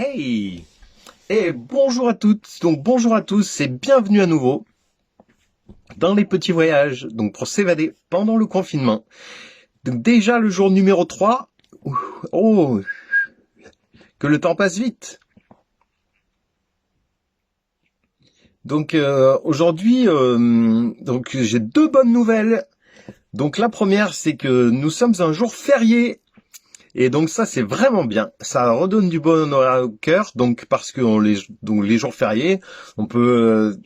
Hey! Et bonjour à toutes, donc bonjour à tous et bienvenue à nouveau dans les petits voyages, donc pour s'évader pendant le confinement. Donc déjà le jour numéro 3, oh, que le temps passe vite. Donc aujourd'hui, donc j'ai deux bonnes nouvelles. Donc la première, c'est que nous sommes un jour férié. Et donc ça c'est vraiment bien, ça redonne du bonheur au cœur, donc parce que donc les jours fériés, on peut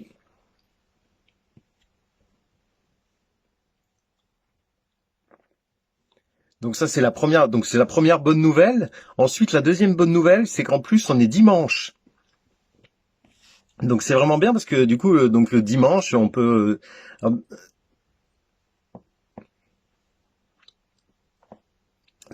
donc ça c'est la première bonne nouvelle. Ensuite la deuxième bonne nouvelle, c'est qu'en plus on est dimanche. Donc c'est vraiment bien parce que du coup donc le dimanche on peut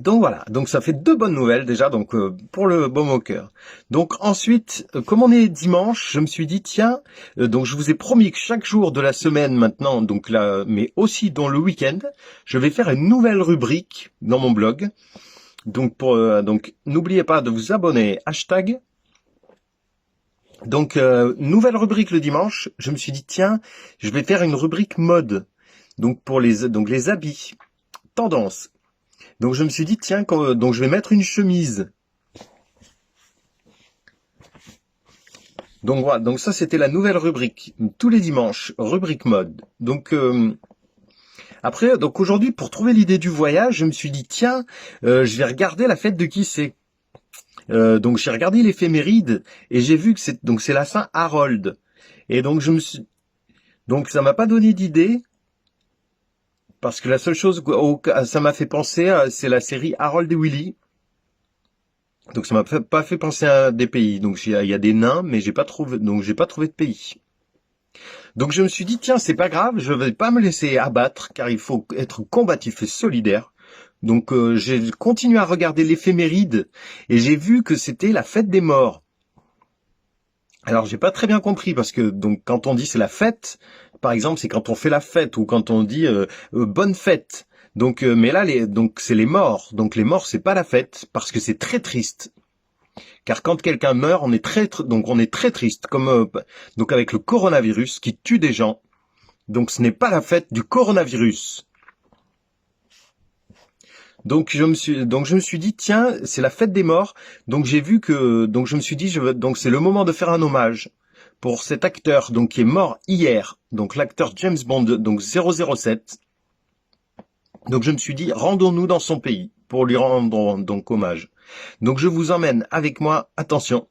donc voilà, donc ça fait deux bonnes nouvelles déjà, donc pour le baume au cœur. Donc ensuite, comme on est dimanche, je me suis dit tiens, donc je vous ai promis que chaque jour de la semaine maintenant, donc là, mais aussi dans le week-end, je vais faire une nouvelle rubrique dans mon blog. Donc donc n'oubliez pas de vous abonner, hashtag. Donc nouvelle rubrique le dimanche, je me suis dit tiens, je vais faire une rubrique mode. Donc pour les habits, tendance. Donc je me suis dit tiens, donc je vais mettre une chemise. Donc voilà, donc ça c'était la nouvelle rubrique tous les dimanches, rubrique mode. Donc après, donc aujourd'hui pour trouver l'idée du voyage, je me suis dit tiens, je vais regarder la fête de qui c'est. Donc j'ai regardé l'éphéméride et j'ai vu que c'est la Saint Harold. Et donc donc ça m'a pas donné d'idée parce que la seule chose ça m'a fait penser c'est la série Harold et Willy. Donc ça pas fait penser à des pays. Donc il y a des nains, mais j'ai pas trouvé de pays. Donc je me suis dit tiens c'est pas grave, je vais pas me laisser abattre car il faut être combatif et solidaire. Donc j'ai continué à regarder l'éphéméride et j'ai vu que c'était la fête des morts. Alors j'ai pas très bien compris parce que donc quand on dit c'est la fête, par exemple c'est quand on fait la fête ou quand on dit bonne fête. Donc mais là donc c'est les morts. Donc les morts c'est pas la fête parce que c'est très triste. Car quand quelqu'un meurt, donc on est très triste comme donc avec le coronavirus qui tue des gens. Donc ce n'est pas la fête du coronavirus. Donc je me suis dit tiens, c'est la fête des morts. Donc j'ai vu que donc je me suis dit donc c'est le moment de faire un hommage pour cet acteur donc qui est mort hier. Donc l'acteur James Bond donc 007. Donc je me suis dit rendons-nous dans son pays pour lui rendre donc hommage. Donc je vous emmène avec moi, attention,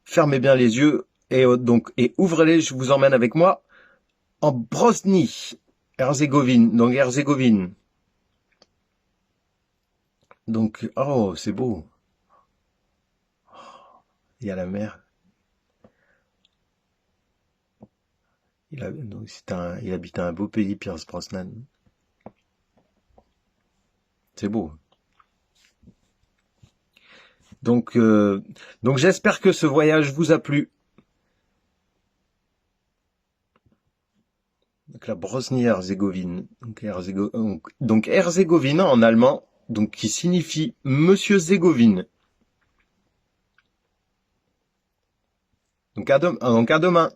fermez bien les yeux et ouvrez-les, je vous emmène avec moi en Bosnie, Herzégovine, donc Herzégovine. Donc oh, c'est beau. Il y a la mer. Il habite un beau pays, Pierce Brosnan. C'est beau. Donc, donc j'espère que ce voyage vous a plu. Donc la Bosnie-Herzégovine. Donc Herzégovine en allemand, donc qui signifie Monsieur Zégovine. Donc à demain.